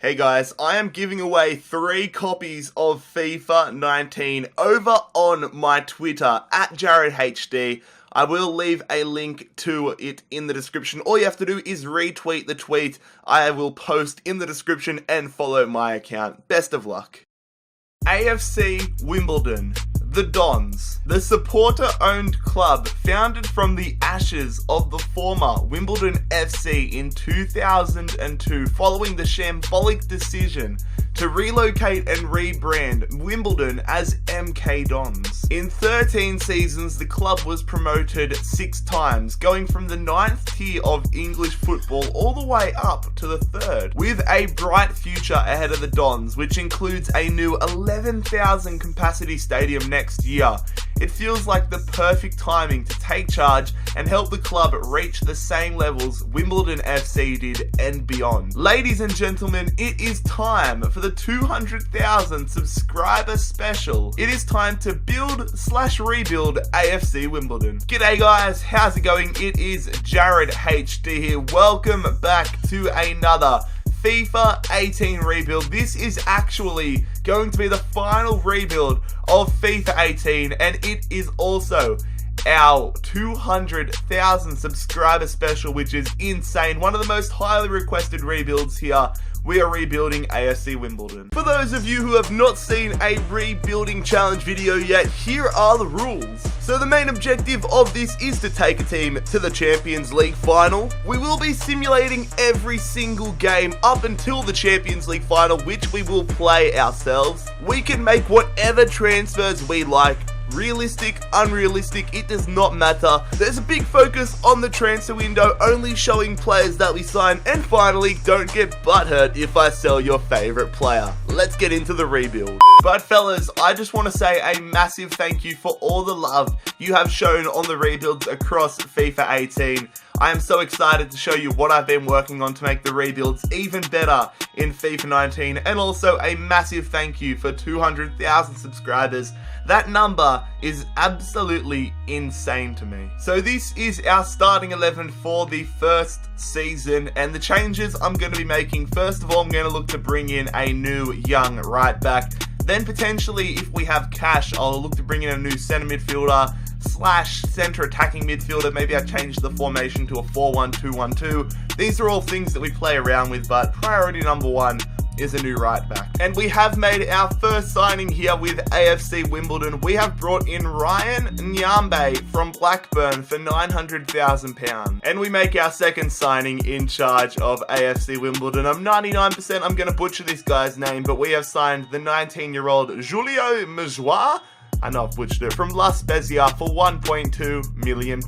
Hey guys, I am giving away 3 copies of FIFA 19 over on my Twitter at JarradHD. I will leave a link to it in the description. All you have to do is retweet the tweet I will post in the description and follow my account. Best of luck. AFC Wimbledon, the Dons, the supporter-owned club founded from the ashes of the former Wimbledon FC in 2002 following the shambolic decision to relocate and rebrand Wimbledon as MK Dons. In 13 seasons, the club was promoted 6 times, going from the 9th tier of English football all the way up to the 3rd, with a bright future ahead of the Dons, which includes a new 11,000 capacity stadium next year. It feels like the perfect timing to take charge and help the club reach the same levels Wimbledon FC did and beyond. Ladies and gentlemen, it is time for the 200,000 subscriber special. It is time to build/rebuild AFC Wimbledon. G'day guys, how's it going? It is JarradHD here. Welcome back to another FIFA 18 rebuild. This is actually going to be the final rebuild of FIFA 18, and it is also our 200,000 subscriber special, which is insane. One of the most highly requested rebuilds here. We are rebuilding AFC Wimbledon. For those of you who have not seen a rebuilding challenge video yet, here are the rules. So the main objective of this is to take a team to the Champions League final. We will be simulating every single game up until the Champions League final, which we will play ourselves. We can make whatever transfers we like. Realistic, unrealistic, it does not matter. There's a big focus on the transfer window, only showing players that we sign. And finally, don't get butthurt if I sell your favorite player. Let's get into the rebuild. But fellas, I just want to say a massive thank you for all the love you have shown on the rebuilds across FIFA 18. I am so excited to show you what I've been working on to make the rebuilds even better in FIFA 19, and also a massive thank you for 200,000 subscribers. That number is absolutely insane to me. So this is our starting 11 for the first season, and the changes I'm going to be making. First of all, I'm going to look to bring in a new young right back. Then potentially, if we have cash, I'll look to bring in a new centre midfielder / centre attacking midfielder. Maybe I change the formation to a 4-1-2-1-2. These are all things that we play around with, but priority number 1 is a new right back. And we have made our first signing here with AFC Wimbledon. We have brought in Ryan Nyambe from Blackburn for £900,000. And we make our second signing in charge of AFC Wimbledon. I'm 99% I'm going to butcher this guy's name, but we have signed the 19-year-old Julio Mejua. I know I've butchered it, from La Spezia for £1.2 million.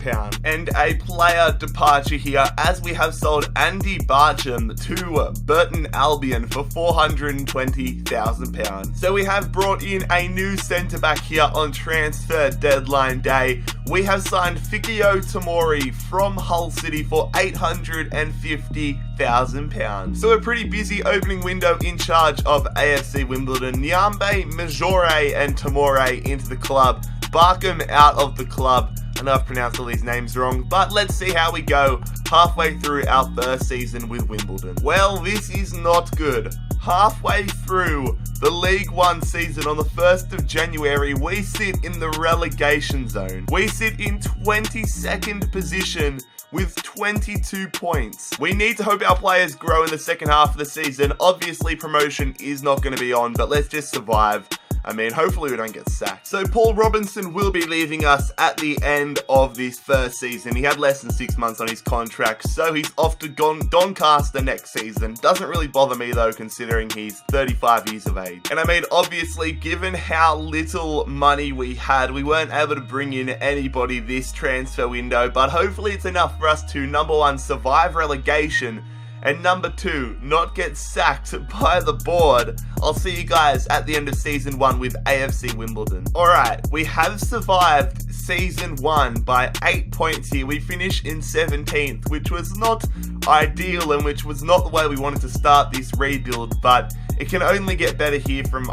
And a player departure here, as we have sold Andy Barcham to Burton Albion for £420,000. So we have brought in a new centre-back here on transfer deadline day. We have signed Fikio Tomori from Hull City for £850,000. So a pretty busy opening window in charge of AFC Wimbledon. Nyambe, Majore and Tomori into the club. Barkham out of the club. I know I've pronounced all these names wrong, but let's see how we go halfway through our first season with Wimbledon. Well, this is not good. Halfway through the League One season on the 1st of January, we sit in the relegation zone. We sit in 22nd position with 22 points. We need to hope our players grow in the second half of the season. Obviously, promotion is not going to be on, but let's just survive. I mean, hopefully we don't get sacked. So Paul Robinson will be leaving us at the end of this first season. He had less than 6 months on his contract, so he's off to Doncaster next season. Doesn't really bother me though, considering he's 35 years of age. And I mean, obviously, given how little money we had, we weren't able to bring in anybody this transfer window, but hopefully it's enough for us to, number 1, survive relegation, and number 2, not get sacked by the board. I'll see you guys at the end of Season 1 with AFC Wimbledon. Alright, we have survived Season 1 by 8 points here. We finished in 17th, which was not ideal and which was not the way we wanted to start this rebuild, but it can only get better here from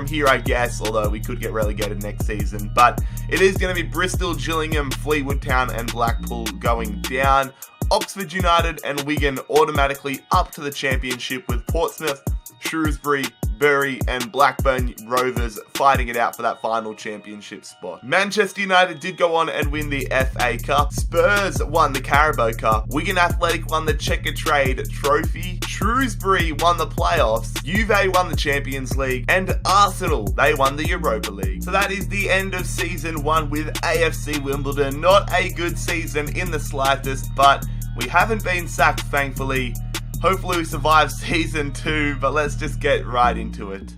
here, I guess, although we could get relegated next season. But it is going to be Bristol, Gillingham, Fleetwood Town and Blackpool going down. Oxford United and Wigan automatically up to the championship, with Portsmouth, Shrewsbury, Bury and Blackburn Rovers fighting it out for that final championship spot. Manchester United did go on and win the FA Cup. Spurs won the Carabao Cup. Wigan Athletic won the Checkatrade Trophy. Shrewsbury won the playoffs. Juve won the Champions League. And Arsenal, they won the Europa League. So that is the end of season 1 with AFC Wimbledon. Not a good season in the slightest, but we haven't been sacked, thankfully. Hopefully we survive season 2, but let's just get right into it.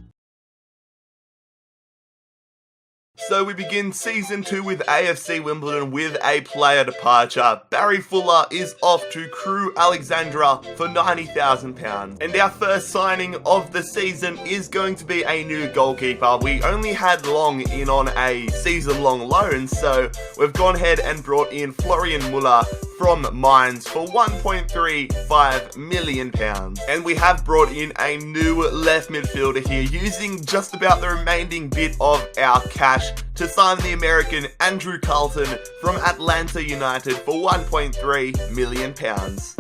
So we begin season 2 with AFC Wimbledon with a player departure. Barry Fuller is off to Crewe Alexandra for £90,000. And our first signing of the season is going to be a new goalkeeper. We only had Long in on a season-long loan, so we've gone ahead and brought in Florian Muller from Mainz for £1.35 million. And we have brought in a new left midfielder here, using just about the remaining bit of our cash to sign the American Andrew Carlton from Atlanta United for £1.3 million.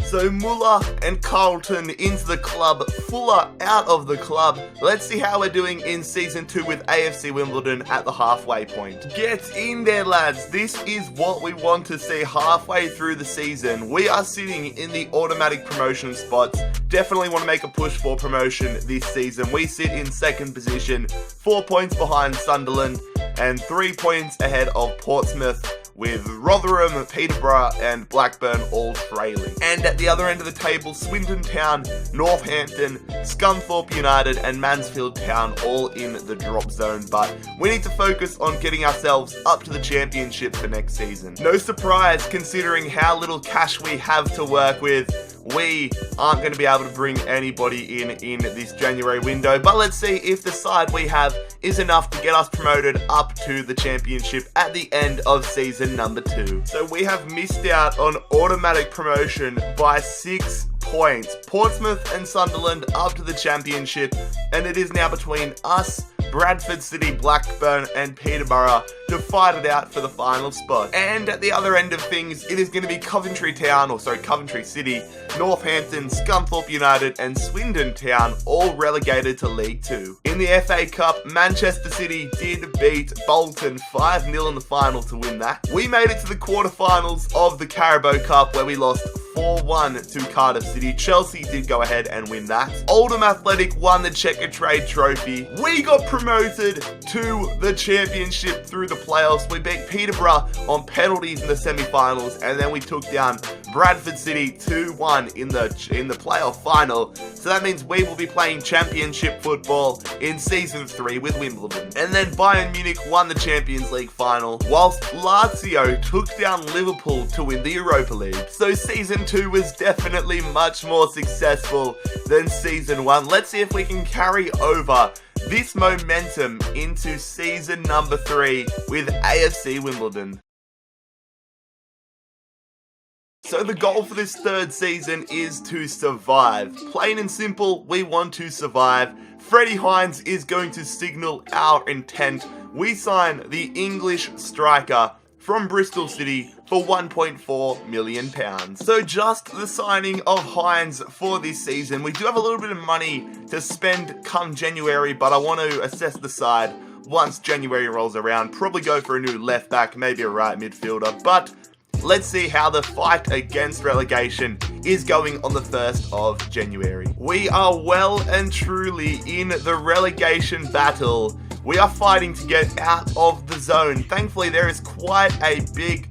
So Muller and Carlton into the club, Fuller out of the club. Let's see how we're doing in season 2 with AFC Wimbledon at the halfway point. Get in there, lads. This is what we want to see halfway through the season. We are sitting in the automatic promotion spots. Definitely want to make a push for promotion this season. We sit in second position, 4 points behind Sunderland and 3 points ahead of Portsmouth, with Rotherham, Peterborough and Blackburn all trailing. And at the other end of the table, Swindon Town, Northampton, Scunthorpe United and Mansfield Town all in the drop zone, but we need to focus on getting ourselves up to the championship for next season. No surprise, considering how little cash we have to work with. We aren't going to be able to bring anybody in this January window, but let's see if the side we have is enough to get us promoted up to the championship at the end of season number 2. So we have missed out on automatic promotion by 6 points. Portsmouth and Sunderland up to the championship, and it is now between us, Bradford City, Blackburn and Peterborough to fight it out for the final spot. And at the other end of things, it is going to be Coventry City, Northampton, Scunthorpe United and Swindon Town all relegated to League 2. In the FA Cup, Manchester City did beat Bolton 5-0 in the final to win that. We made it to the quarterfinals of the Carabao Cup, where we lost 4-1 to Cardiff City. Chelsea did go ahead and win that. Oldham Athletic won the Checkatrade Trophy. We got promoted to the championship through the playoffs. We beat Peterborough on penalties in the semi-finals, and then we took down Bradford City 2-1 in the playoff final. So that means we will be playing championship football in season 3 with Wimbledon. And then Bayern Munich won the Champions League final, whilst Lazio took down Liverpool to win the Europa League. So season 2 was definitely much more successful than season 1. Let's see if we can carry over this momentum into season number 3 with AFC Wimbledon. So the goal for this third season is to survive. Plain and simple, we want to survive. Freddie Hines is going to signal our intent. We sign the English striker from Bristol City for £1.4 million. So just the signing of Hines for this season. We do have a little bit of money to spend come January, but I want to assess the side once January rolls around. Probably go for a new left back, maybe a right midfielder, but let's see how the fight against relegation is going on the 1st of January. We are well and truly in the relegation battle. We are fighting to get out of the zone. Thankfully, there is quite a big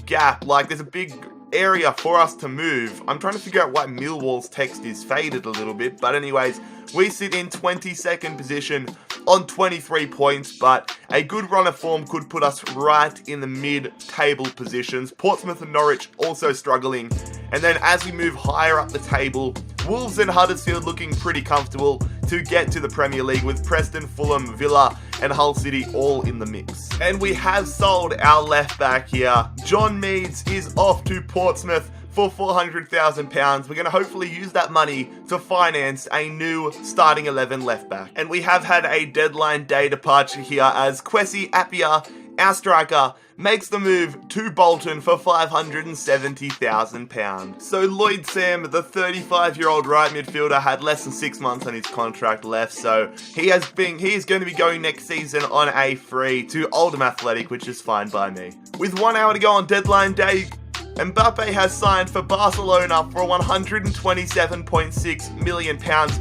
gap. Like, there's a big area for us to move. I'm trying to figure out why Millwall's text is faded a little bit. But anyways, we sit in 22nd position on 23 points, but a good run of form could put us right in the mid-table positions. Portsmouth and Norwich also struggling. And then as we move higher up the table, Wolves and Huddersfield looking pretty comfortable to get to the Premier League, with Preston, Fulham, Villa and Hull City all in the mix. And we have sold our left back here. John Meads is off to Portsmouth for £400,000. We're going to hopefully use that money to finance a new starting 11 left back. And we have had a deadline day departure here, as Kwesi Appiah our striker makes the move to Bolton for £570,000. So Lloyd Sam, the 35-year-old right midfielder, had less than 6 months on his contract left, so he is going to be going next season on a free to Oldham Athletic, which is fine by me. With 1 hour to go on deadline day, Mbappe has signed for Barcelona for £127.6 million,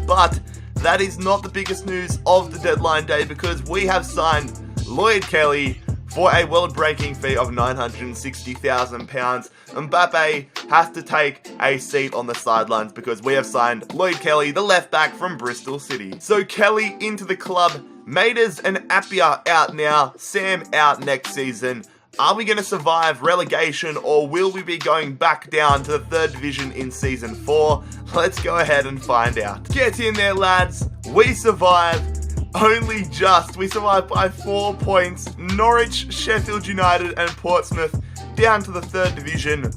but that is not the biggest news of the deadline day, because we have signed Lloyd Kelly for a world-breaking fee of £960,000. Mbappe has to take a seat on the sidelines because we have signed Lloyd Kelly, the left-back from Bristol City. So Kelly into the club, Maeders and Appiah out now, Sam out next season. Are we going to survive relegation, or will we be going back down to the 3rd division in Season 4? Let's go ahead and find out. Get in there, lads. We survived. Only just. We survived by 4 points. Norwich, Sheffield United and Portsmouth down to the 3rd division.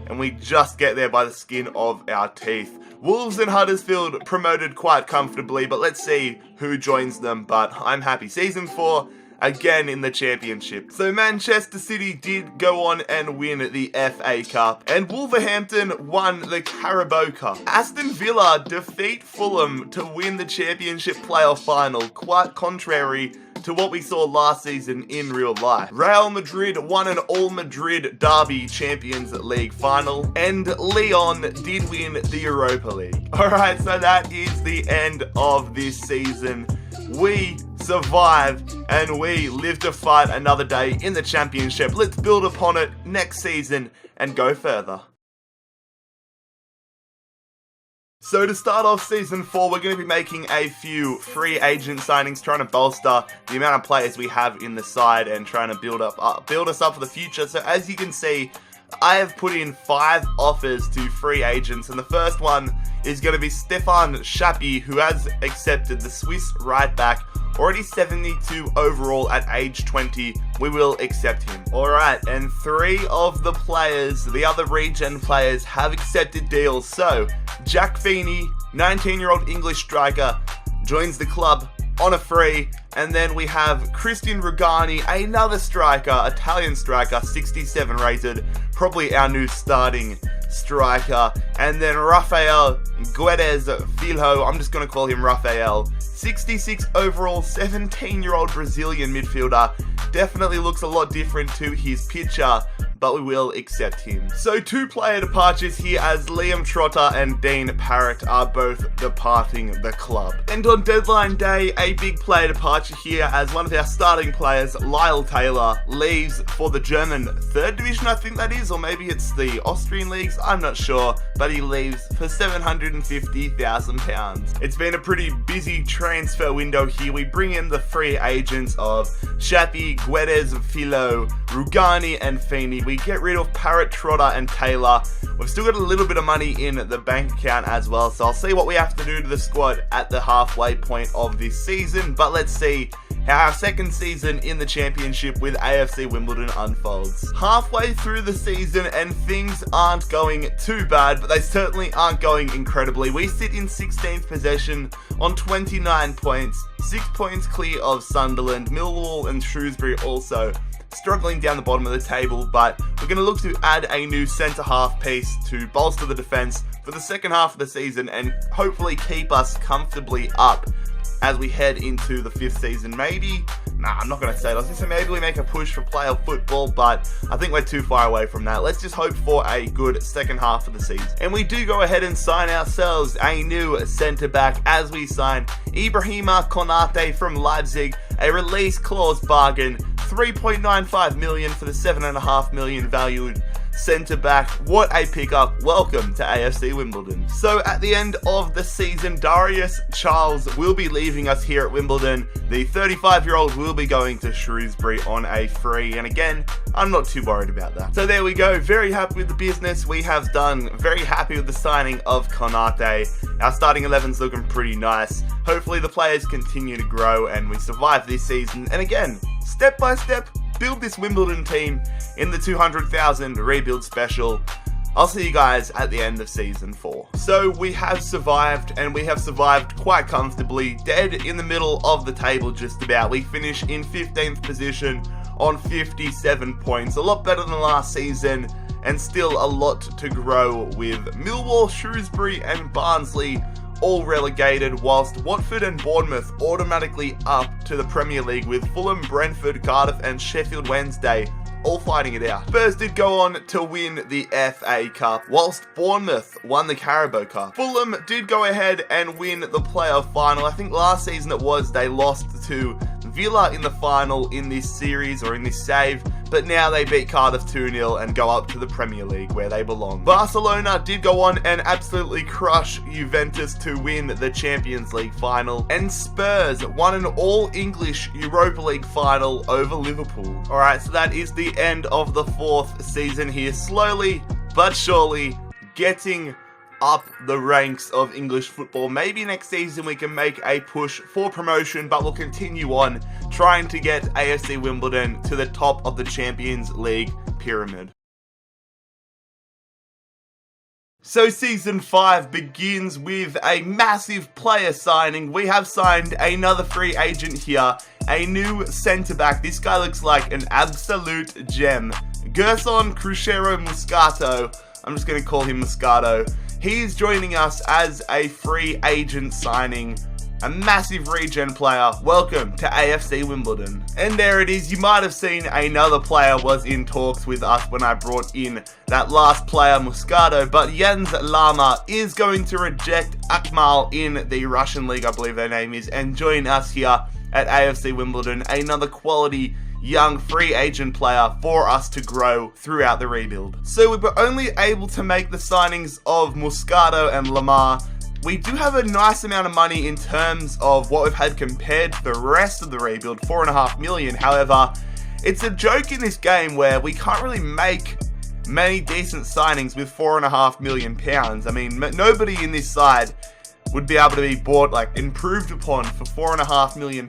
And we just get there by the skin of our teeth. Wolves and Huddersfield promoted quite comfortably, but let's see who joins them. But I'm happy. Season 4. Again in the championship. So Manchester City did go on and win the FA Cup, and Wolverhampton won the Carabao Cup. Aston Villa defeat Fulham to win the championship playoff final, quite contrary to what we saw last season in real life. Real Madrid won an all-Madrid derby Champions League final, and Lyon did win the Europa League. Alright, so that is the end of this season. We survived and we live to fight another day in the championship. Let's build upon it next season and go further. So to start off Season 4, we're going to be making a few free agent signings, trying to bolster the amount of players we have in the side and trying to build us up for the future. So as you can see, I have put in 5 offers to free agents, and the first one is going to be Stefan Schappi, who has accepted the Swiss right back, already 72 overall at age 20. We will accept him. Alright, and 3 of the players, the other regen players, have accepted deals. So Jack Feeney, 19-year-old English striker, joins the club on a free. And then we have Christian Rugani, another striker, Italian striker, 67 rated, probably our new starting striker. And then Rafael Guedes Filho, I'm just going to call him Rafael, 66 overall, 17-year-old Brazilian midfielder. Definitely looks a lot different to his picture, but we will accept him. So 2 player departures here, as Liam Trotter and Dean Parrott are both departing the club. And on deadline day, a big player departure here, as one of our starting players, Lyle Taylor, leaves for the German 3rd division, I think that is, or maybe it's the Austrian leagues, I'm not sure, but he leaves for £750,000. It's been a pretty busy transfer window here. We bring in the free agents of Schappi, Guedes, Filho, Rugani and Feeney. We get rid of Parrott, Trotter and Taylor. We've still got a little bit of money in the bank account as well, so I'll see what we have to do to the squad at the halfway point of this season. But let's see how our second season in the championship with AFC Wimbledon unfolds. Halfway through the season and things aren't going too bad, but they certainly aren't going incredibly. We sit in 16th position on 29 points, 6 points clear of Sunderland. Millwall and Shrewsbury also struggling down the bottom of the table, but we're going to look to add a new centre-half piece to bolster the defence for the second half of the season and hopefully keep us comfortably up as we head into the 5th season. Maybe, I'm not going to say that. I was going to say maybe we make a push for playoff football, but I think we're too far away from that. Let's just hope for a good second half of the season. And we do go ahead and sign ourselves a new centre-back as we sign Ibrahima Konate from Leipzig, a release clause bargain, 3.95 million for the 7.5 million valued centre-back. What a pickup. Welcome to AFC Wimbledon. So at the end of the season, Darius Charles will be leaving us here at Wimbledon. The 35-year-old will be going to Shrewsbury on a free, and again, I'm not too worried about that. So there we go. Very happy with the business we have done. Very happy with the signing of Konate. Our starting 11's looking pretty nice. Hopefully the players continue to grow and we survive this season. And again, step by step, build this Wimbledon team in the 200,000 rebuild special. I'll see you guys at the end of Season 4. So we have survived, and we have survived quite comfortably, dead in the middle of the table just about. We finish in 15th position on 57 points. A lot better than last season, and still a lot to grow with. Millwall, Shrewsbury and Barnsley all relegated, whilst Watford and Bournemouth automatically up to the Premier League, with Fulham, Brentford, Cardiff and Sheffield Wednesday all fighting it out. Spurs did go on to win the FA Cup, whilst Bournemouth won the Carabao Cup. Fulham did go ahead and win the playoff final. I think last season it was, they lost to Villa in the final in this series, or in this save, but now they beat Cardiff 2-0 and go up to the Premier League where they belong. Barcelona did go on and absolutely crush Juventus to win the Champions League final, and Spurs won an all-English Europa League final over Liverpool. Alright, so that is the end of the 4th season here, slowly but surely getting up the ranks of English football. Maybe next season we can make a push for promotion, but we'll continue on trying to get AFC Wimbledon to the top of the Champions League pyramid. So Season 5 begins with a massive player signing. We have signed another free agent here, a new centre-back. This guy looks like an absolute gem. Gerson Crucero Moscato. I'm just going to call him Moscato. He's joining us as a free agent signing, a massive regen player. Welcome to AFC Wimbledon. And there it is. You might have seen another player was in talks with us when I brought in that last player, Moscato, but Jens Lama is going to reject Akmal in the Russian league, I believe their name is, and join us here at AFC Wimbledon, another quality young free agent player for us to grow throughout the rebuild. So we were only able to make the signings of Moscato and Lamar. We do have a nice amount of money in terms of what we've had compared to the rest of the rebuild, 4.5 million. However, it's a joke in this game where we can't really make many decent signings with £4.5 million. I mean, nobody in this side would be able to be bought, like, improved upon for £4.5 million,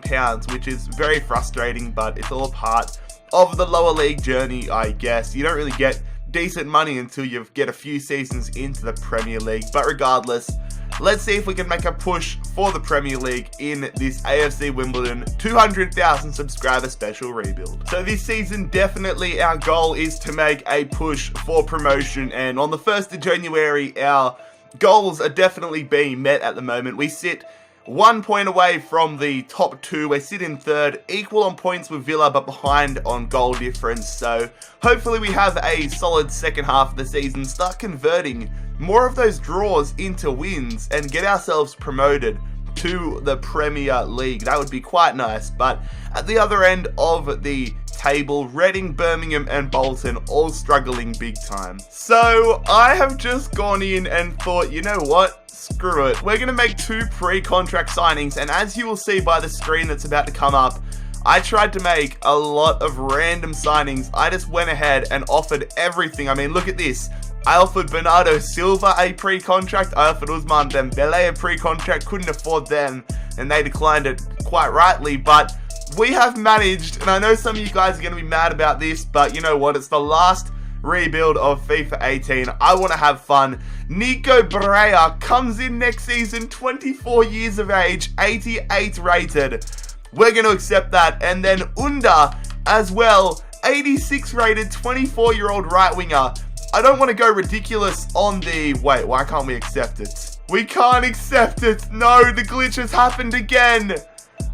which is very frustrating, but it's all part of the lower league journey, I guess. You don't really get decent money until you get a few seasons into the Premier League, but regardless, let's see if we can make a push for the Premier League in this AFC Wimbledon 200,000 subscriber special rebuild. So this season, definitely our goal is to make a push for promotion, and on the 1st of January, our goals are definitely being met at the moment. We sit 1 point away from the top 2. We sit in 3rd, equal on points with Villa, but behind on goal difference. So hopefully we have a solid second half of the season, start converting more of those draws into wins, and get ourselves promoted to the Premier League. That would be quite nice. But at the other end of the table, Reading, Birmingham and Bolton all struggling big time. So I have just gone in and thought, you know what? Screw it. We're going to make 2 pre-contract signings, and as you will see by the screen that's about to come up, I tried to make a lot of random signings. I just went ahead and offered everything. I mean, look at this. I offered Bernardo Silva a pre-contract. I offered Ousmane Dembele a pre-contract. Couldn't afford them, and they declined it quite rightly. But we have managed, and I know some of you guys are going to be mad about this, but you know what? It's the last rebuild of FIFA 18. I want to have fun. Nico Brea comes in next season, 24 years of age, 88 rated. We're going to accept that. And then Unda as well, 86 rated, 24-year-old right winger. I don't want to go ridiculous on the... Wait, why can't we accept it? We can't accept it. No, the glitch has happened again.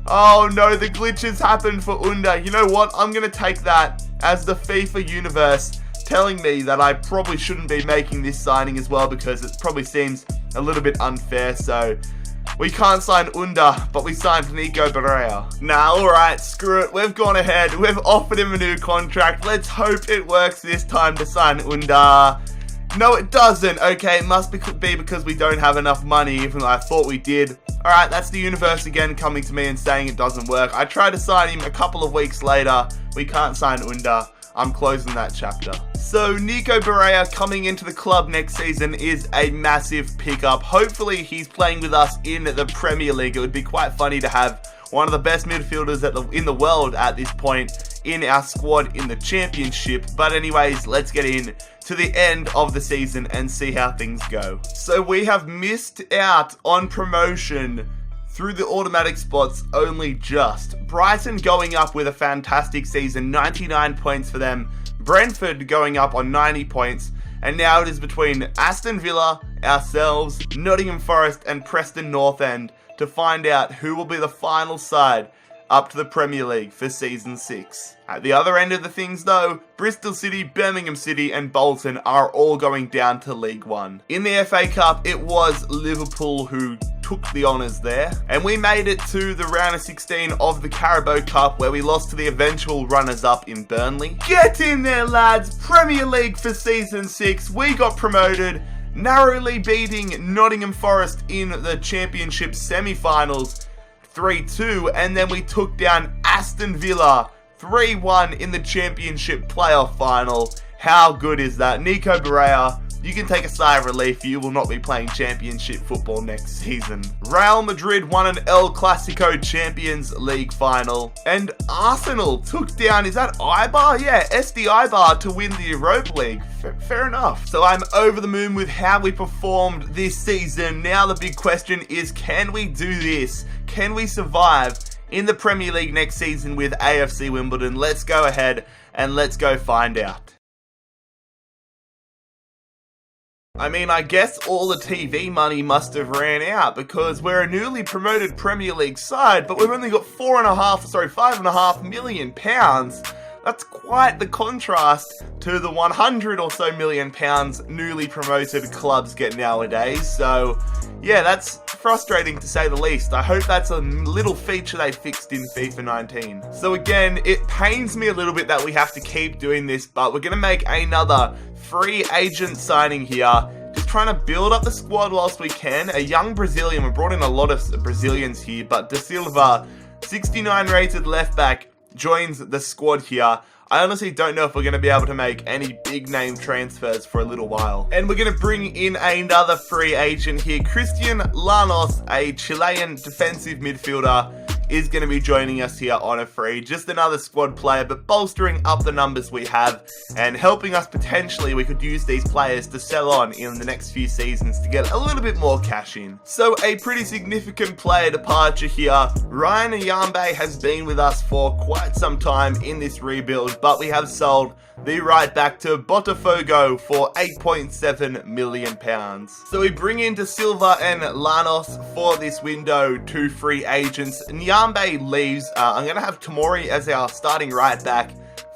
Oh no, the glitch has happened for Unda. You know what? I'm going to take that as the FIFA universe telling me that I probably shouldn't be making this signing as well, because it probably seems a little bit unfair. So we can't sign Unda, but we signed Nico Brea. Nah, alright, screw it. We've gone ahead. We've offered him a new contract. Let's hope it works this time to sign Unda. No, it doesn't. Okay, it must be because we don't have enough money, even though I thought we did. Alright, that's the universe again coming to me and saying it doesn't work. I tried to sign him a couple of weeks later. We can't sign Unda. I'm closing that chapter. So Nico Barea coming into the club next season is a massive pickup. Hopefully he's playing with us in the Premier League. It would be quite funny to have one of the best midfielders in the world at this point in our squad in the Championship. But anyways, let's get in to the end of the season and see how things go. So we have missed out on promotion through the automatic spots only just. Brighton going up with a fantastic season, 99 points for them. Brentford going up on 90 points. And now it is between Aston Villa, ourselves, Nottingham Forest and Preston North End to find out who will be the final side up to the Premier League for Season 6. At the other end of the things though, Bristol City, Birmingham City and Bolton are all going down to League One. In the FA Cup, it was Liverpool who took the honours there, and we made it to the round of 16 of the Carabao Cup where we lost to the eventual runners-up in Burnley. Get in there lads, Premier League for Season 6, we got promoted, narrowly beating Nottingham Forest in the Championship semi-finals 3-2, and then we took down Aston Villa 3-1 in the Championship playoff final. How good is that? Nico Barea, you can take a sigh of relief, you will not be playing Championship football next season. Real Madrid won an El Clasico Champions League final, and Arsenal took down, is that Eibar? Yeah, SD Eibar to win the Europa League. Fair enough. So I'm over the moon with how we performed this season. Now the big question is, can we do this? Can we survive in the Premier League next season with AFC Wimbledon? Let's go ahead and let's go find out. I mean, I guess all the TV money must have ran out because we're a newly promoted Premier League side, but we've only got £5.5 million. That's quite the contrast to the 100 or so million pounds newly promoted clubs get nowadays. So, yeah, that's frustrating to say the least. I hope that's a little feature they fixed in FIFA 19. So again, it pains me a little bit that we have to keep doing this, but we're going to make another free agent signing here. Just trying to build up the squad whilst we can. A young Brazilian, we brought in a lot of Brazilians here, but Da Silva, 69 rated left back, joins the squad here. I honestly don't know if we're going to be able to make any big name transfers for a little while. And we're going to bring in another free agent here. Cristian Llanos, a Chilean defensive midfielder, is going to be joining us here on a free. Just another squad player, but bolstering up the numbers we have and helping us potentially. We could use these players to sell on in the next few seasons to get a little bit more cash in. So a pretty significant player departure here. Ryan Ayambe has been with us for quite some time in this rebuild, but we have sold the right back to Botafogo for £8.7 million. So we bring in Da Silva and Llanos for this window, two free agents. Nyambe leaves. I'm going to have Tomori as our starting right back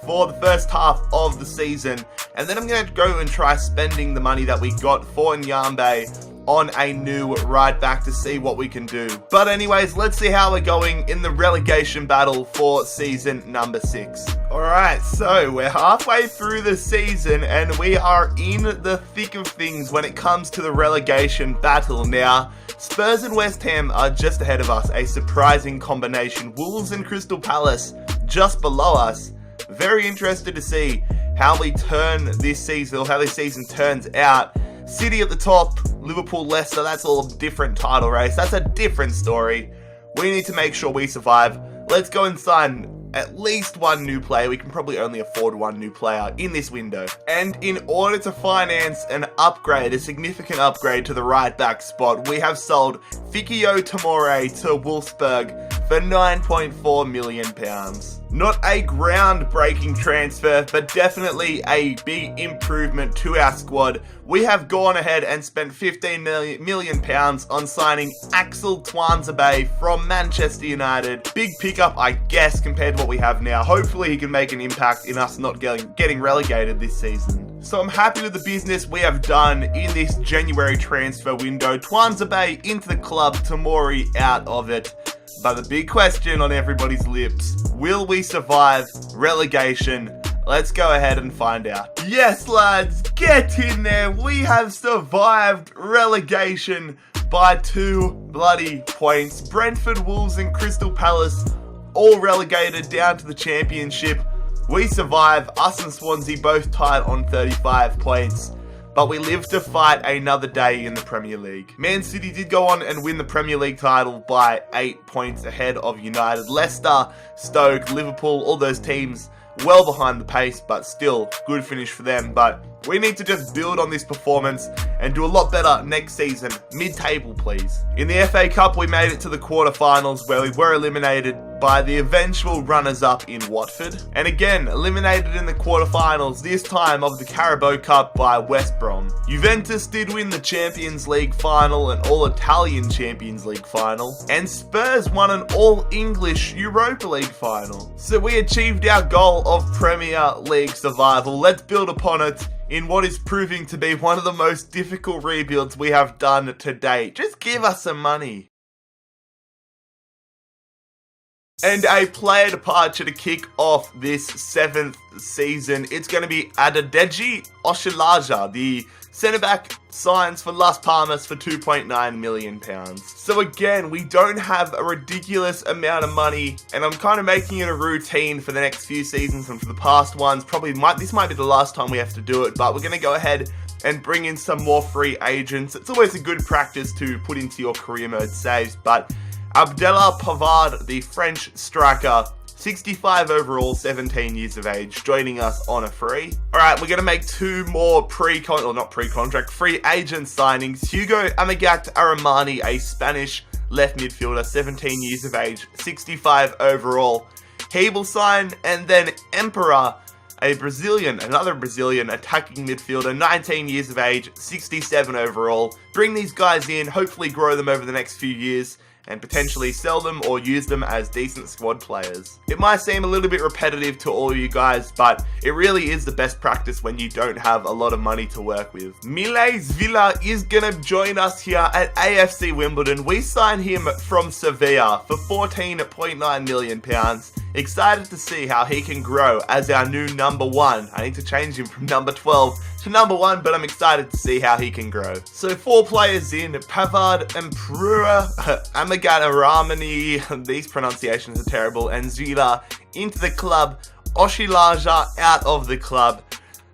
for the first half of the season, and then I'm going to go and try spending the money that we got for Nyambe on a new right back to see what we can do. But anyways, let's see how we're going in the relegation battle for season number 6. Alright, so we're halfway through the season and we are in the thick of things when it comes to the relegation battle now. Spurs and West Ham are just ahead of us, a surprising combination. Wolves and Crystal Palace just below us. Very interested to see how we turn this season, or how this season turns out. City at the top, Liverpool, Leicester, that's all a different title race. That's a different story. We need to make sure we survive. Let's go and sign at least one new player. We can probably only afford one new player in this window. And in order to finance an upgrade, a significant upgrade to the right back spot, we have sold Fikio Tomori to Wolfsburg for £9.4 million. Not a groundbreaking transfer, but definitely a big improvement to our squad. We have gone ahead and spent £15 million on signing Axel Tuanzebe from Manchester United. Big pickup, I guess, compared to what we have now. Hopefully he can make an impact in us not getting relegated this season. So I'm happy with the business we have done in this January transfer window. Tuanzebe into the club, Tomori out of it. But the big question on everybody's lips, will we survive relegation? Let's go ahead and find out. Yes, lads, get in there. We have survived relegation by 2 bloody points. Brentford, Wolves and Crystal Palace all relegated down to the Championship. We survive. Us and Swansea both tied on 35 points. But we live to fight another day in the Premier League. Man City did go on and win the Premier League title by 8 points ahead of United. Leicester, Stoke, Liverpool, all those teams well behind the pace, but still good finish for them. But We need to just build on this performance and do a lot better next season. Mid-table, please. In the FA Cup, we made it to the quarterfinals where we were eliminated by the eventual runners-up in Watford. And again, eliminated in the quarterfinals, this time of the Carabao Cup by West Brom. Juventus did win the Champions League final and All-Italian Champions League final. And Spurs won an All-English Europa League final. So we achieved our goal of Premier League survival. Let's build upon it in what is proving to be one of the most difficult rebuilds we have done to date. Just give us some money. And a player departure to kick off this 7th season. It's going to be Adedeji Oshilaja, the centre-back signs for Las Palmas for £2.9 million. So again, we don't have a ridiculous amount of money, and I'm kind of making it a routine for the next few seasons and for the past ones. This might be the last time we have to do it, but we're going to go ahead and bring in some more free agents. It's always a good practice to put into your career mode saves, but Abdellah Pavard, the French striker, 65 overall, 17 years of age, joining us on a free. Alright, we're going to make two more free agent signings. Hugo Amagat Aramani, a Spanish left midfielder, 17 years of age, 65 overall. He will sign, and then Emperor, another Brazilian attacking midfielder, 19 years of age, 67 overall. Bring these guys in, hopefully grow them over the next few years, and potentially sell them or use them as decent squad players. It might seem a little bit repetitive to all you guys, but it really is the best practice when you don't have a lot of money to work with. Miles Villa is gonna join us here at AFC Wimbledon. We signed him from Sevilla for £14.9 million. Excited to see how he can grow as our new number 1. I need to change him from number 12 to number 1, but I'm excited to see how he can grow. So 4 players in: Pavard, Emperor, Amagat Aramani, these pronunciations are terrible, and Zila into the club, Oshilaja out of the club.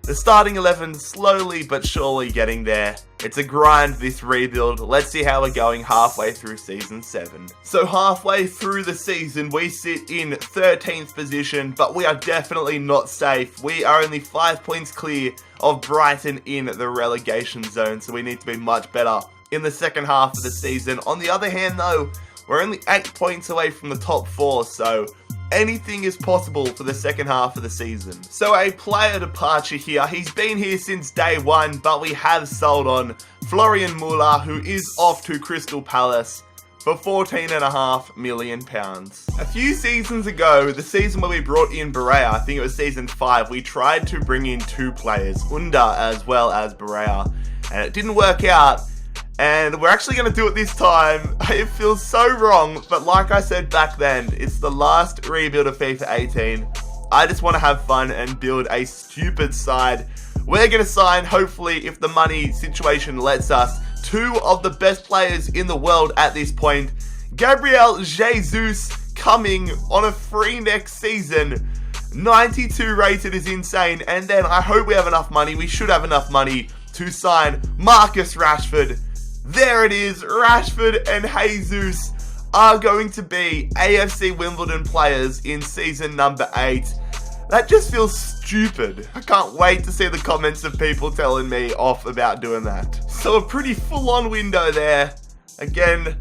The starting 11 slowly but surely getting there. It's a grind, this rebuild. Let's see how we're going halfway through season 7. So halfway through the season, we sit in 13th position, but we are definitely not safe. We are only 5 points clear of Brighton in the relegation zone, so we need to be much better in the second half of the season. On the other hand though, we're only 8 points away from the top 4, so anything is possible for the second half of the season. So a player departure here. He's been here since day 1, but we have sold on Florian Muller, who is off to Crystal Palace for £14.5 million. A few seasons ago, the season where we brought in Berea, I think it was season 5, we tried to bring in 2 players, Unda as well as Berea, and it didn't work out. And we're actually going to do it this time. It feels so wrong, but like I said back then, it's the last rebuild of FIFA 18. I just want to have fun and build a stupid side. We're going to sign, hopefully, if the money situation lets us, 2 of the best players in the world at this point. Gabriel Jesus coming on a free next season. 92 rated is insane. And then I hope we have enough money. We should have enough money to sign Marcus Rashford. There it is, Rashford and Jesus are going to be AFC Wimbledon players in season number 8. That just feels stupid. I can't wait to see the comments of people telling me off about doing that. So a pretty full-on window there. Again,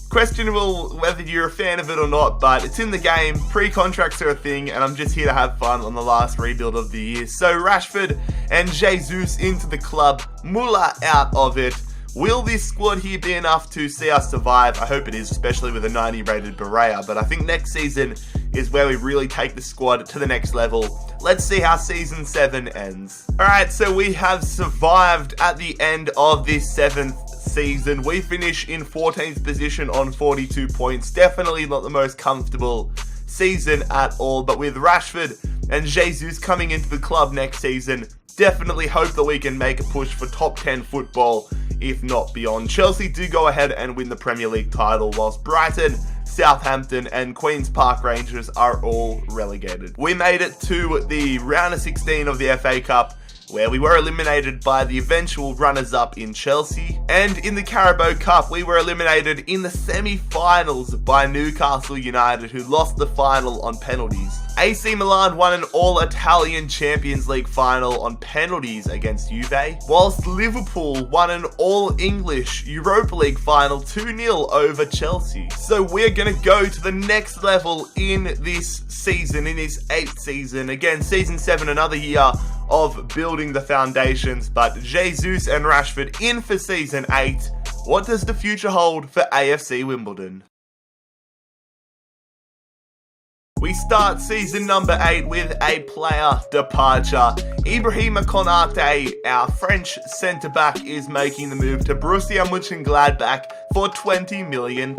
questionable whether you're a fan of it or not, but it's in the game. Pre-contracts are a thing, and I'm just here to have fun on the last rebuild of the year. So Rashford and Jesus into the club, Muller out of it. Will this squad here be enough to see us survive? I hope it is, especially with a 90 rated Berea, but I think next season is where we really take the squad to the next level. Let's see how season 7 ends. Alright, so we have survived at the end of this 7th season. We finish in 14th position on 42 points. Definitely not the most comfortable season at all, but with Rashford and Jesus coming into the club next season, definitely hope that we can make a push for top 10 football, if not beyond. Chelsea do go ahead and win the Premier League title, whilst Brighton, Southampton and Queen's Park Rangers are all relegated. We made it to the round of 16 of the FA Cup, where we were eliminated by the eventual runners-up in Chelsea. And in the Carabao Cup, we were eliminated in the semi-finals by Newcastle United, who lost the final on penalties. AC Milan won an all-Italian Champions League final on penalties against Juve, whilst Liverpool won an all-English Europa League final 2-0 over Chelsea. So we're going to go to the next level in this season, in this 8th season. Again, season 7, another year of building the foundations, but Jesus and Rashford in for season 8. What does the future hold for AFC Wimbledon? We start season number 8 with a player departure. Ibrahima Konate, our French centre-back, is making the move to Borussia Mönchengladbach for £20 million.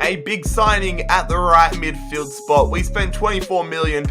A big signing at the right midfield spot. We spent £24 million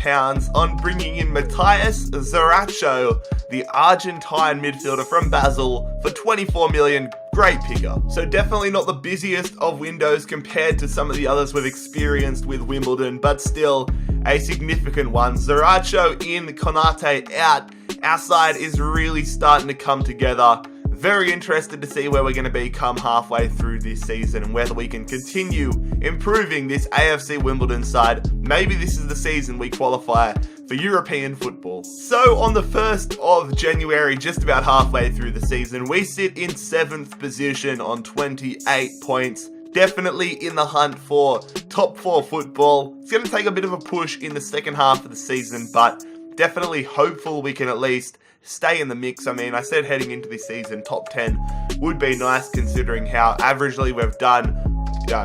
on bringing in Matthias Zarracho, the Argentine midfielder from Basel, for £24 million. Great pickup. So definitely not the busiest of windows compared to some of the others we've experienced with Wimbledon, but still a significant one. Zarracho in, Konate out. Our side is really starting to come together. Very interested to see where we're going to be come halfway through this season and whether we can continue improving this AFC Wimbledon side. Maybe this is the season we qualify for European football. So on the 1st of January, just about halfway through the season, we sit in 7th position on 28 points. Definitely in the hunt for top 4 football. It's going to take a bit of a push in the second half of the season, but definitely hopeful we can at least stay in the mix. I mean, I said heading into this season, top 10 would be nice considering how averagely we've done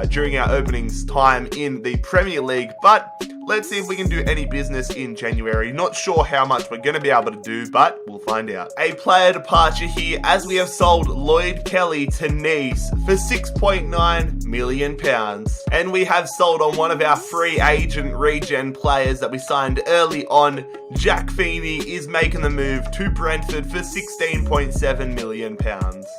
during our openings time in the Premier League, but let's see if we can do any business in January. Not sure how much we're going to be able to do, but we'll find out. A player departure here as we have sold Lloyd Kelly to Nice for £6.9 million. And we have sold on one of our free agent regen players that we signed early on. Jack Feeney is making the move to Brentford for £16.7 million.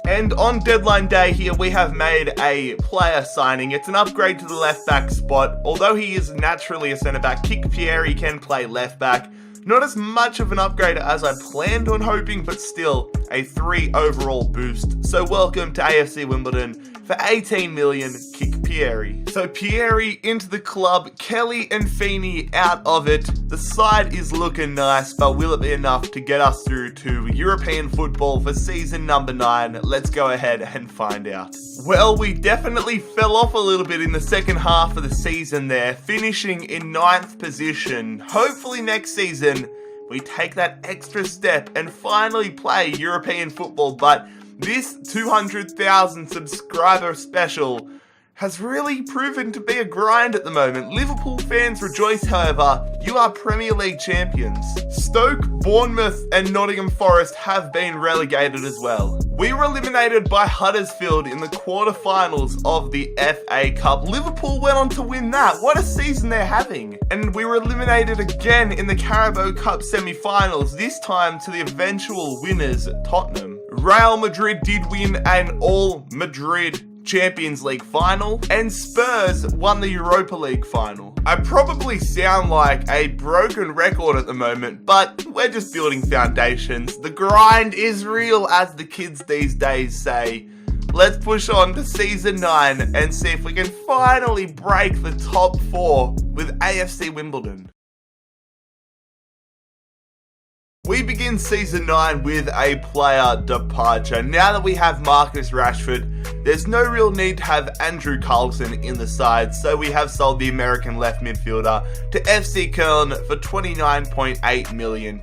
And on deadline day here, we have made a player signing. It's an upgrade to the left back spot. Although he is naturally a centre back, Kick Pieri can play left back. Not as much of an upgrade as I planned on hoping, but still a 3 overall boost. So welcome to AFC Wimbledon for 18 million, Kick Pieri. So Pieri into the club, Kelly and Feeney out of it. The side is looking nice, but will it be enough to get us through to European football for season number 9? Let's go ahead and find out. Well, we definitely fell off a little bit in the second half of the season there, finishing in 9th position. Hopefully next season we take that extra step and finally play European football, but this 200,000 subscriber special has really proven to be a grind at the moment. Liverpool fans rejoice, however, you are Premier League champions. Stoke, Bournemouth and Nottingham Forest have been relegated as well. We were eliminated by Huddersfield in the quarterfinals of the FA Cup. Liverpool went on to win that. What a season they're having. And we were eliminated again in the Carabao Cup semi-finals, this time to the eventual winners, Tottenham. Real Madrid did win an all-Madrid Champions League final, and Spurs won the Europa League final. I probably sound like a broken record at the moment, but we're just building foundations. The grind is real, as the kids these days say. Let's push on to season 9 and see if we can finally break the top 4 with AFC Wimbledon. We begin season 9 with a player departure. Now that we have Marcus Rashford, there's no real need to have Andrew Carlson in the side, so we have sold the American left midfielder to FC Köln for £29.8 million.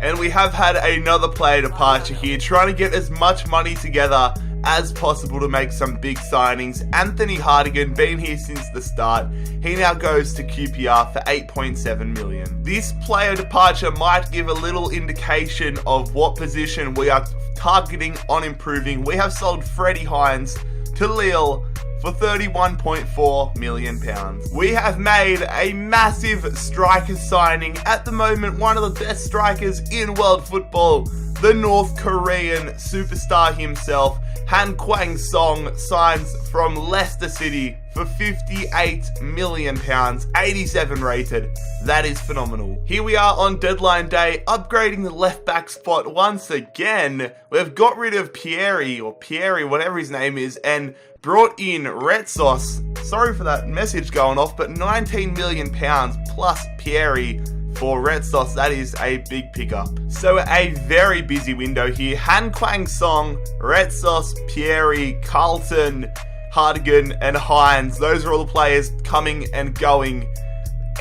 And we have had another player departure here, trying to get as much money together as possible to make some big signings. Anthony Hartigan, been here since the start. He now goes to QPR for £8.7 million. This player departure might give a little indication of what position we are targeting on improving. We have sold Freddie Hines to Lille for £31.4 million. We have made a massive striker signing. At the moment, one of the best strikers in world football, the North Korean superstar himself, Han Kwang-song signs from Leicester City for £58 million, 87 rated. That is phenomenal. Here we are on deadline day, upgrading the left back spot once again. We've got rid of Pierre, whatever his name is, and brought in Retsos. Sorry for that message going off, but £19 million plus Pierre for Retsos. That is a big pickup. So a very busy window here. Han Kwang-song, Retsos, Pierre, Carlton, Hardigan, and Hines. Those are all the players coming and going.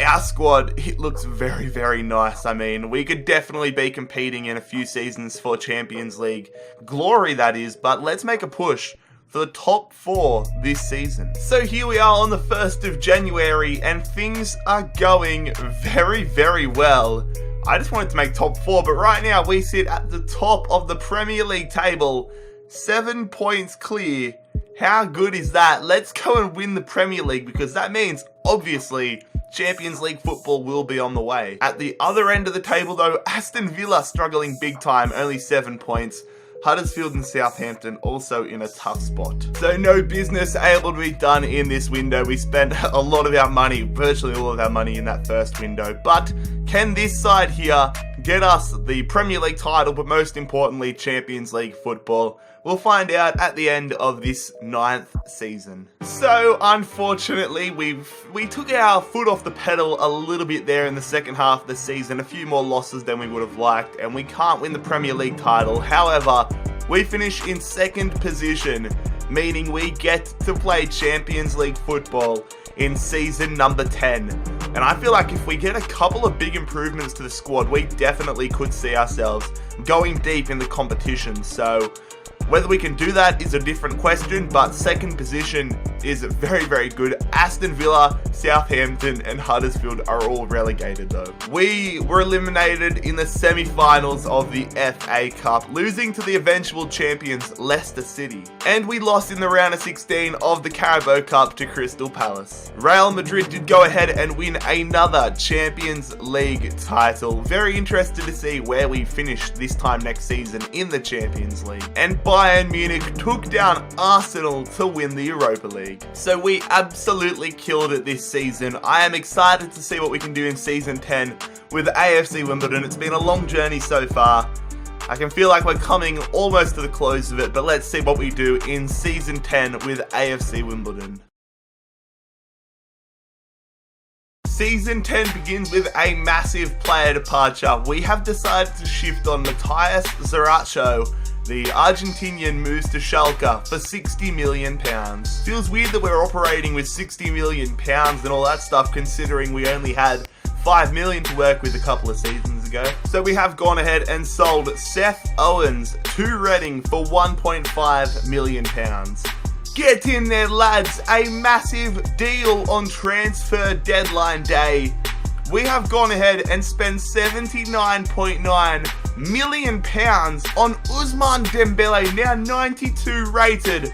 Our squad, it looks very, very nice. I mean, we could definitely be competing in a few seasons for Champions League glory, that is, but let's make a push for the top 4 this season. So here we are on the 1st of January, and things are going very, very well. I just wanted to make top 4, but right now we sit at the top of the Premier League table, 7 points clear. How good is that? Let's go and win the Premier League, because that means, obviously, Champions League football will be on the way. At the other end of the table though, Aston Villa struggling big time, only 7 points. Huddersfield and Southampton also in a tough spot. So no business able to be done in this window. We spent a lot of our money, virtually all of our money in that first window. But can this side here get us the Premier League title, but most importantly, Champions League football? We'll find out at the end of this 9th season. So, unfortunately, we took our foot off the pedal a little bit there in the second half of the season. A few more losses than we would have liked, and we can't win the Premier League title. However, we finish in 2nd position, meaning we get to play Champions League football in season number 10. And I feel like if we get a couple of big improvements to the squad, we definitely could see ourselves going deep in the competition. So whether we can do that is a different question, but 2nd position is very, very good. Aston Villa, Southampton, and Huddersfield are all relegated though. We were eliminated in the semi-finals of the FA Cup, losing to the eventual champions Leicester City. And we lost in the round of 16 of the Carabao Cup to Crystal Palace. Real Madrid did go ahead and win another Champions League title. Very interested to see where we finish this time next season in the Champions League. And Bayern Munich took down Arsenal to win the Europa League. So we absolutely killed it this season. I am excited to see what we can do in season 10 with AFC Wimbledon. It's been a long journey so far. I can feel like we're coming almost to the close of it, but let's see what we do in season 10 with AFC Wimbledon. Season 10 begins with a massive player departure. We have decided to shift on Matthias Zarracho. The Argentinian moves to Schalke for £60 million. Feels weird that we're operating with £60 million and all that stuff, considering we only had $5 million to work with a couple of seasons ago. So we have gone ahead and sold Seth Owens to Reading for £1.5 million. Get in there, lads. A massive deal on transfer deadline day. We have gone ahead and spent £79.9 million on Ousmane Dembele, now 92 rated.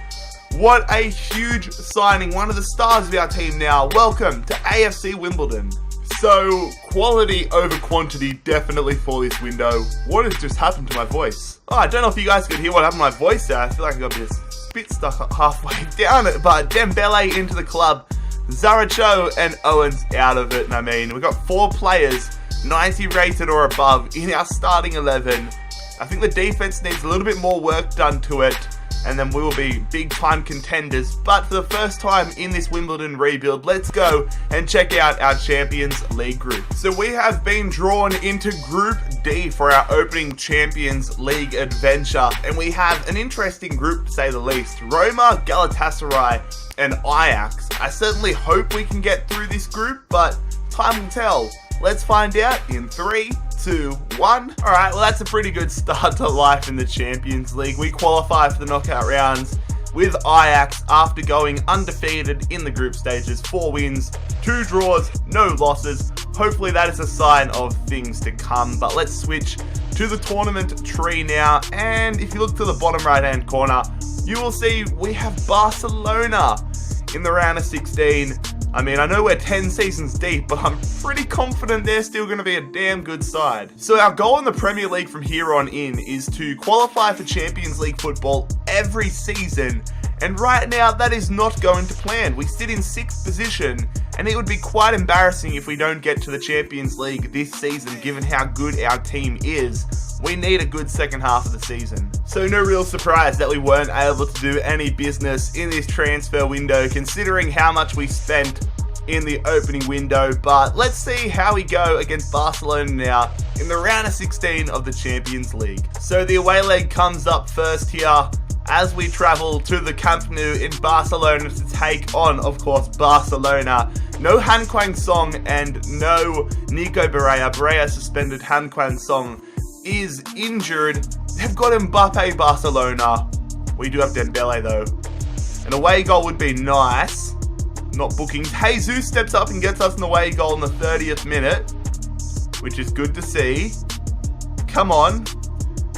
What a huge signing. One of the stars of our team now. Welcome to AFC Wimbledon. So, quality over quantity definitely for this window. What has just happened to my voice? Oh, I don't know if you guys could hear what happened to my voice there. I feel like I got a bit stuck halfway down it, but Dembele into the club. Zarracho and Owens out of it. And I mean, we've got 4 players 90 rated or above in our starting 11. I think the defense needs a little bit more work done to it, and then we will be big time contenders. But for the first time in this Wimbledon rebuild, let's go and check out our Champions League group. So we have been drawn into Group D for our opening Champions League adventure, and we have an interesting group to say the least. Roma, Galatasaray, and Ajax. I certainly hope we can get through this group, but time will tell. Let's find out in 3, 2, 1. Alright, well that's a pretty good start to life in the Champions League. We qualify for the knockout rounds with Ajax after going undefeated in the group stages. 4 wins, 2 draws, no losses. Hopefully that is a sign of things to come. But let's switch to the tournament tree now. And if you look to the bottom right hand corner, you will see we have Barcelona in the round of 16. I mean, I know we're 10 seasons deep, but I'm pretty confident they're still going to be a damn good side. So our goal in the Premier League from here on in is to qualify for Champions League football every season. And right now, that is not going to plan. We sit in 6th position, and it would be quite embarrassing if we don't get to the Champions League this season, given how good our team is. We need a good second half of the season. So no real surprise that we weren't able to do any business in this transfer window, considering how much we spent in the opening window. But let's see how we go against Barcelona now in the round of 16 of the Champions League. So the away leg comes up first here, as we travel to the Camp Nou in Barcelona to take on, of course, Barcelona. No Han Kwang-song and no Nico Barella. Barella suspended, Han Kwang-song is injured. They've got Mbappe, Barcelona. We do have Dembele though. An away goal would be nice. Not booking. Jesus steps up and gets us an away goal in the 30th minute, which is good to see. Come on.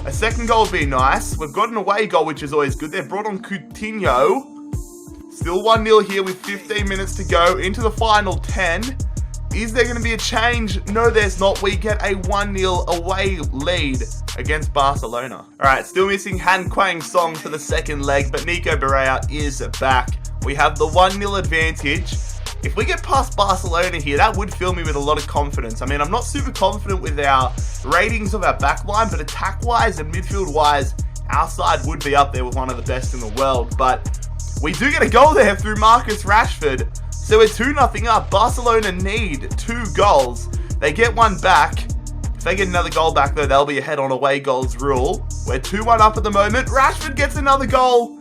A second goal would be nice. We've got an away goal, which is always good. They've brought on Coutinho. Still 1-0 here with 15 minutes to go into the final 10. Is there going to be a change? No, there's not. We get a 1-0 away lead against Barcelona. Alright, still missing Han Kwang-song for the second leg, but Nico Barella is back. We have the 1-0 advantage. If we get past Barcelona here, that would fill me with a lot of confidence. I mean, I'm not super confident with our ratings of our backline, but attack-wise and midfield-wise, our side would be up there with one of the best in the world. But we do get a goal there through Marcus Rashford. So we're 2-0 up. Barcelona need 2 goals. They get one back. If they get another goal back, though, they'll be ahead on away goals rule. We're 2-1 up at the moment. Rashford gets another goal.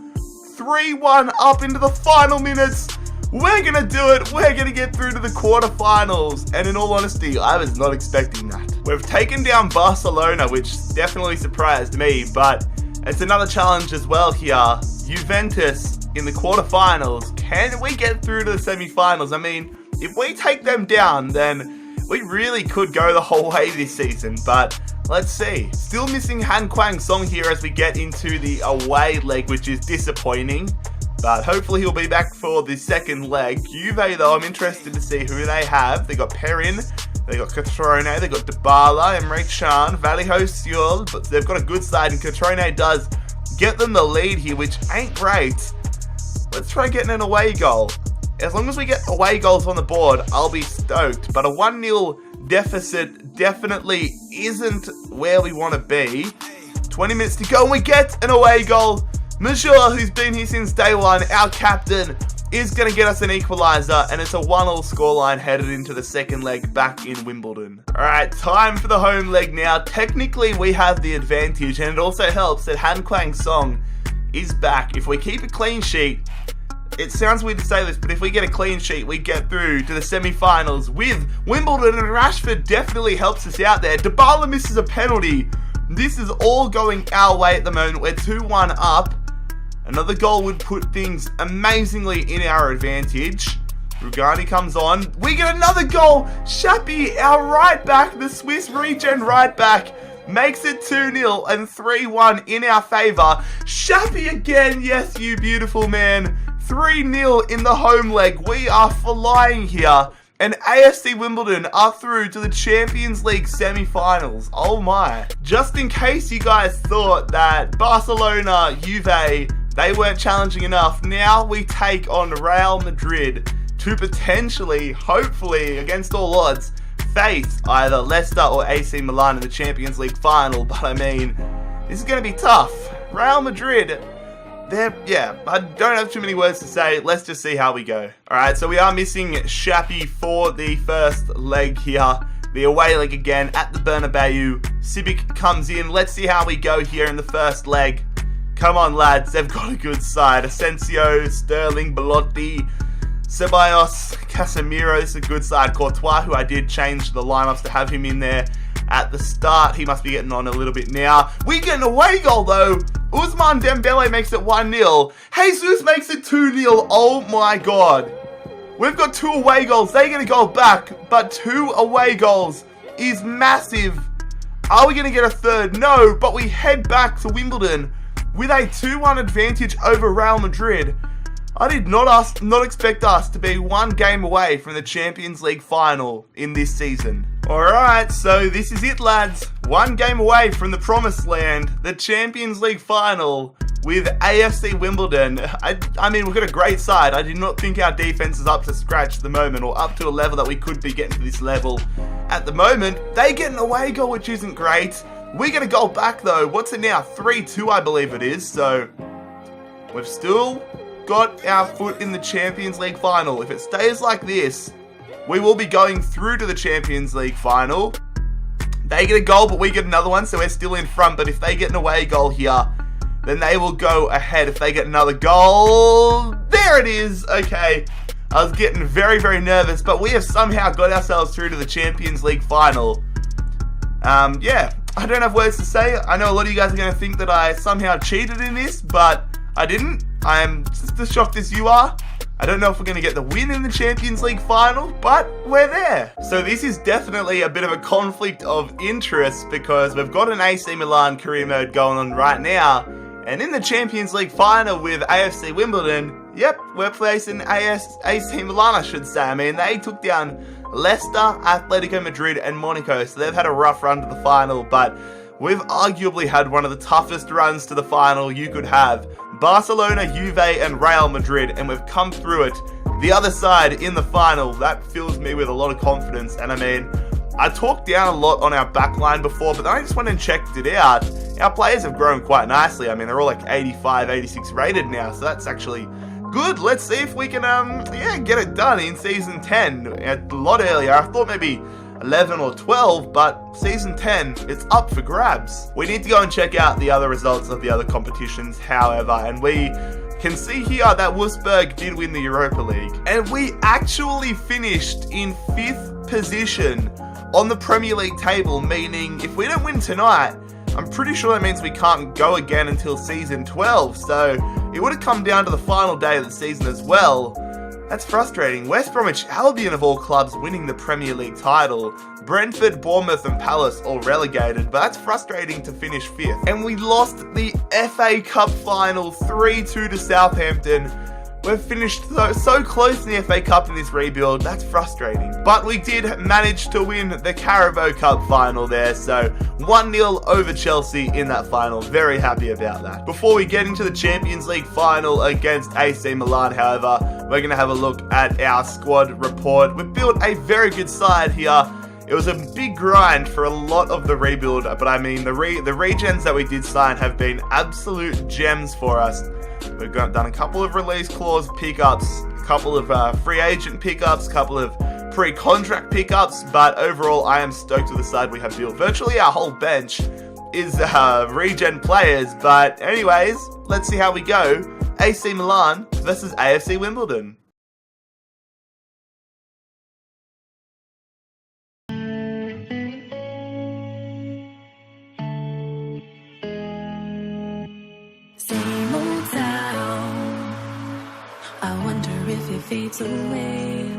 3-1 up into the final minutes. We're going to do it. We're going to get through to the quarterfinals. And in all honesty, I was not expecting that. We've taken down Barcelona, which definitely surprised me. But it's another challenge as well here. Juventus in the quarterfinals. Can we get through to the semi-finals? I mean, if we take them down, then we really could go the whole way this season. But let's see. Still missing Han Kwang-song here as we get into the away leg, which is disappointing. But hopefully he'll be back for the second leg. Juve, though, I'm interested to see who they have. They got Perrin, they got Catrone, they got Dybala, Emre Can, Vallejo, Seul. But they've got a good side, and Catrone does get them the lead here, which ain't great. Let's try getting an away goal. As long as we get away goals on the board, I'll be stoked. But a 1-0 deficit definitely isn't where we want to be. 20 minutes to go, and we get an away goal. Monsieur, who's been here since day one, our captain, is going to get us an equaliser, and it's a 1-1 scoreline headed into the second leg back in Wimbledon. Alright, time for the home leg now. Technically, we have the advantage, and it also helps that Han Kwang-song is back. If we keep a clean sheet, it sounds weird to say this, but if we get a clean sheet, we get through to the semi-finals with Wimbledon, and Rashford definitely helps us out there. Dybala misses a penalty. This is all going our way at the moment. We're 2-1 up. Another goal would put things amazingly in our advantage. Rugani comes on. We get another goal. Shapi, our right back, the Swiss regen right back, makes it 2-0 and 3-1 in our favour. Shapi again. Yes, you beautiful man. 3-0 in the home leg. We are flying here. And AFC Wimbledon are through to the Champions League semi-finals. Oh my. Just in case you guys thought that Barcelona, Juve, they weren't challenging enough, now we take on Real Madrid to potentially, hopefully, against all odds, face either Leicester or AC Milan in the Champions League final. But I mean, this is going to be tough. Real Madrid, I don't have too many words to say. Let's just see how we go. Alright, so we are missing Shapi for the first leg here. The away leg again at the Bernabeu. Sibic comes in. Let's see how we go here in the first leg. Come on, lads. They've got a good side. Asensio, Sterling, Belotti, Ceballos, Casemiro. This is a good side. Courtois, who I did change the lineups to have him in there at the start. He must be getting on a little bit now. We get an away goal, though. Ousmane Dembele makes it 1-0. Jesus makes it 2-0. Oh, my God. We've got 2 away goals. They get a goal back, but 2 away goals is massive. Are we going to get a third? No, but we head back to Wimbledon with a 2-1 advantage over Real Madrid. I did not expect us to be one game away from the Champions League final in this season. Alright, so this is it, lads. One game away from the promised land, the Champions League final with AFC Wimbledon. I mean, we've got a great side. I do not think our defense is up to scratch at the moment, or up to a level that we could be getting to this level at the moment. They get an away goal, which isn't great. We get a goal back, though. What's it now? 3-2, I believe it is. So we've still got our foot in the Champions League final. If it stays like this, we will be going through to the Champions League final. They get a goal, but we get another one, so we're still in front. But if they get an away goal here, then they will go ahead. If they get another goal, there it is. Okay, I was getting very, very nervous, but we have somehow got ourselves through to the Champions League final. Yeah, I don't have words to say. I know a lot of you guys are going to think that I somehow cheated in this, but I didn't. I am just as shocked as you are. I don't know if we're going to get the win in the Champions League final, but we're there. So this is definitely a bit of a conflict of interest, because we've got an AC Milan career mode going on right now, and in the Champions League final with AFC Wimbledon, yep, we're facing AC Milan, I should say. I mean, they took down Leicester, Atletico Madrid, and Monaco, so they've had a rough run to the final, but we've arguably had one of the toughest runs to the final you could have. Barcelona, Juve, and Real Madrid, and we've come through it the other side in the final. That fills me with a lot of confidence, and I mean, I talked down a lot on our backline before, but then I just went and checked it out. Our players have grown quite nicely. I mean, they're all like 85, 86 rated now, so that's actually good. Let's see if we can, get it done in Season 10. A lot earlier. I thought maybe 11 or 12, but Season 10, it's up for grabs. We need to go and check out the other results of the other competitions, however, and we can see here that Wolfsburg did win the Europa League, and we actually finished in 5th position on the Premier League table, meaning if we don't win tonight, I'm pretty sure that means we can't go again until Season 12, so it would have come down to the final day of the season as well. That's frustrating. West Bromwich Albion of all clubs winning the Premier League title. Brentford, Bournemouth and Palace all relegated, but that's frustrating to finish 5th. And we lost the FA Cup final 3-2 to Southampton. We've finished so close in the FA Cup in this rebuild. That's frustrating. But we did manage to win the Carabao Cup final there. So 1-0 over Chelsea in that final. Very happy about that. Before we get into the Champions League final against AC Milan, however, we're going to have a look at our squad report. We've built a very good side here. It was a big grind for a lot of the rebuild, but I mean, the regens that we did sign have been absolute gems for us. We've done a couple of release clause pickups, a couple of free agent pickups, a couple of pre-contract pickups, but overall I am stoked with the side we have built. Virtually our whole bench is regen players, but anyways, let's see how we go. AC Milan versus AFC Wimbledon. If it fades away,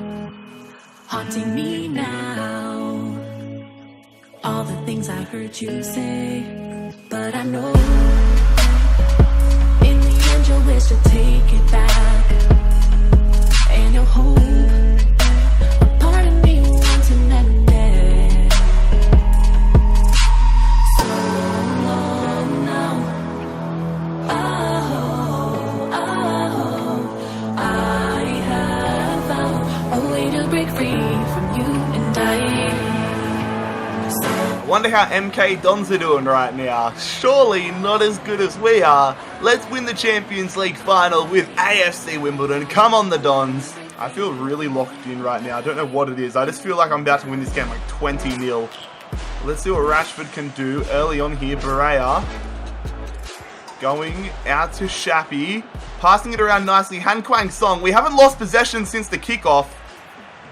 haunting me now. All the things I heard you say, but I know in the end you'll wish to take it back, and you'll hope a part of me wants to end it. So long now. Break free from you and I wonder how MK Dons are doing right now. Surely not as good as we are. Let's win the Champions League final with AFC Wimbledon. Come on, the Dons. I feel really locked in right now. I don't know what it is. I just feel like I'm about to win this game like 20-0. Let's see what Rashford can do early on here. Berea going out to Shappy. Passing it around nicely. Han Kwang Song. We haven't lost possession since the kickoff.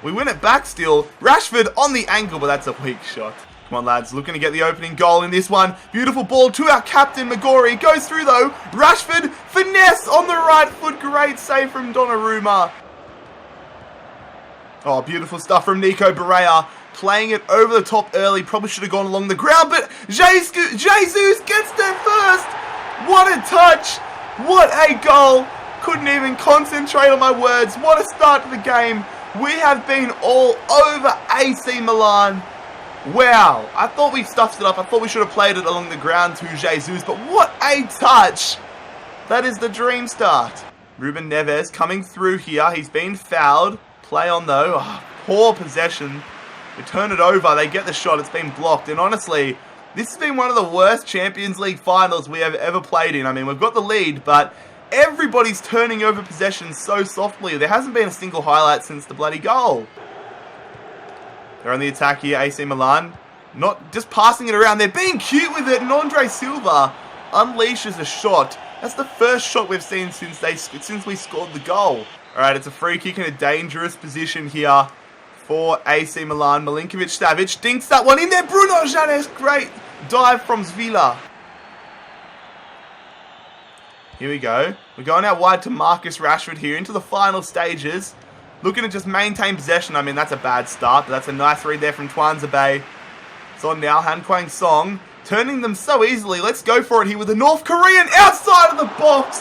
We win it back still. Rashford on the ankle, but that's a weak shot. Come on, lads. Looking to get the opening goal in this one. Beautiful ball to our captain, Magori. Goes through, though. Rashford, finesse on the right foot. Great save from Donnarumma. Oh, beautiful stuff from Nico Berea. Playing it over the top early. Probably should have gone along the ground, but Jesus gets there first. What a touch. What a goal. Couldn't even concentrate on my words. What a start to the game. We have been all over AC Milan. Wow, I thought we stuffed it up. I thought we should have played it along the ground to Jesus, but what a touch. That is the dream start. Ruben Neves coming through here. He's been fouled. Play on though. Oh, poor possession. We turn it over. They get the shot. It's been blocked. And honestly, this has been one of the worst Champions League finals we have ever played in. I mean, we've got the lead, but everybody's turning over possession so softly. There hasn't been a single highlight since the bloody goal. They're on the attack here, AC Milan. Not just passing it around. They're being cute with it. And Andre Silva unleashes a shot. That's the first shot we've seen since we scored the goal. Alright, it's a free kick in a dangerous position here for AC Milan. Milinkovic-Savic dinks that one in there. Bruno Janes, great dive from Zvila. Here we go. We're going out wide to Marcus Rashford here into the final stages. Looking to just maintain possession. I mean, that's a bad start, but that's a nice read there from Twanzebe. It's on now. Han Kwang-song turning them so easily. Let's go for it here with the North Korean outside of the box.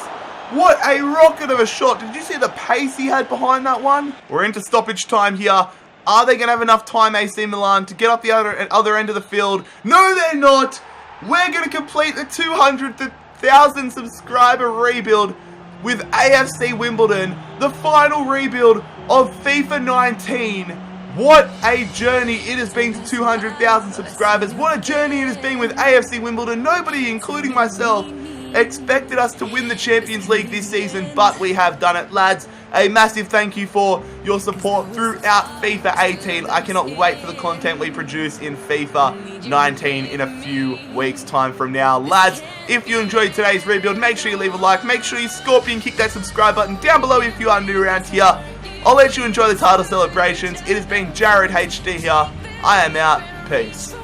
What a rocket of a shot. Did you see the pace he had behind that one? We're into stoppage time here. Are they going to have enough time, AC Milan, to get up the other end of the field? No, they're not. We're going to complete the 200,000 subscriber rebuild with AFC Wimbledon, the final rebuild of FIFA 19. What a journey it has been to 200,000 subscribers. What a journey it has been with AFC Wimbledon. Nobody, including myself, expected us to win the Champions League this season, but we have done it. Lads, a massive thank you for your support throughout FIFA 18. I cannot wait for the content we produce in FIFA 19 in a few weeks' time from now. Lads, if you enjoyed today's rebuild, make sure you leave a like. Make sure you scorpion kick that subscribe button down below if you are new around here. I'll let you enjoy the title celebrations. It has been JarradHD here. I am out. Peace.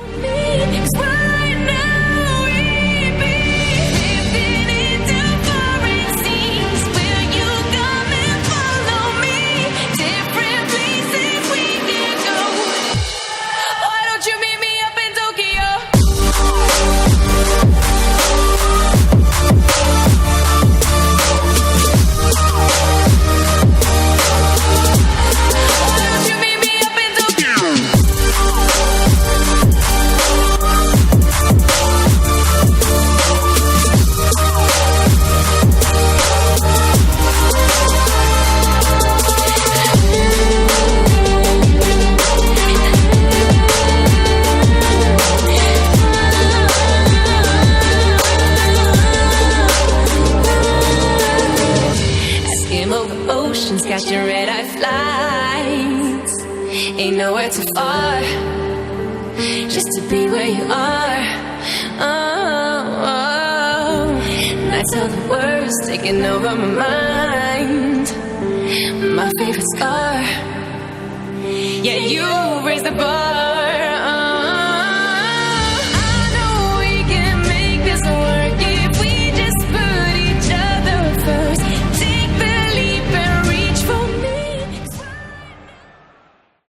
Got your red-eye flights. Ain't nowhere too far just to be where you are. Nights are the worst, taking over my mind. My favorite star. Yeah, you raised the bar.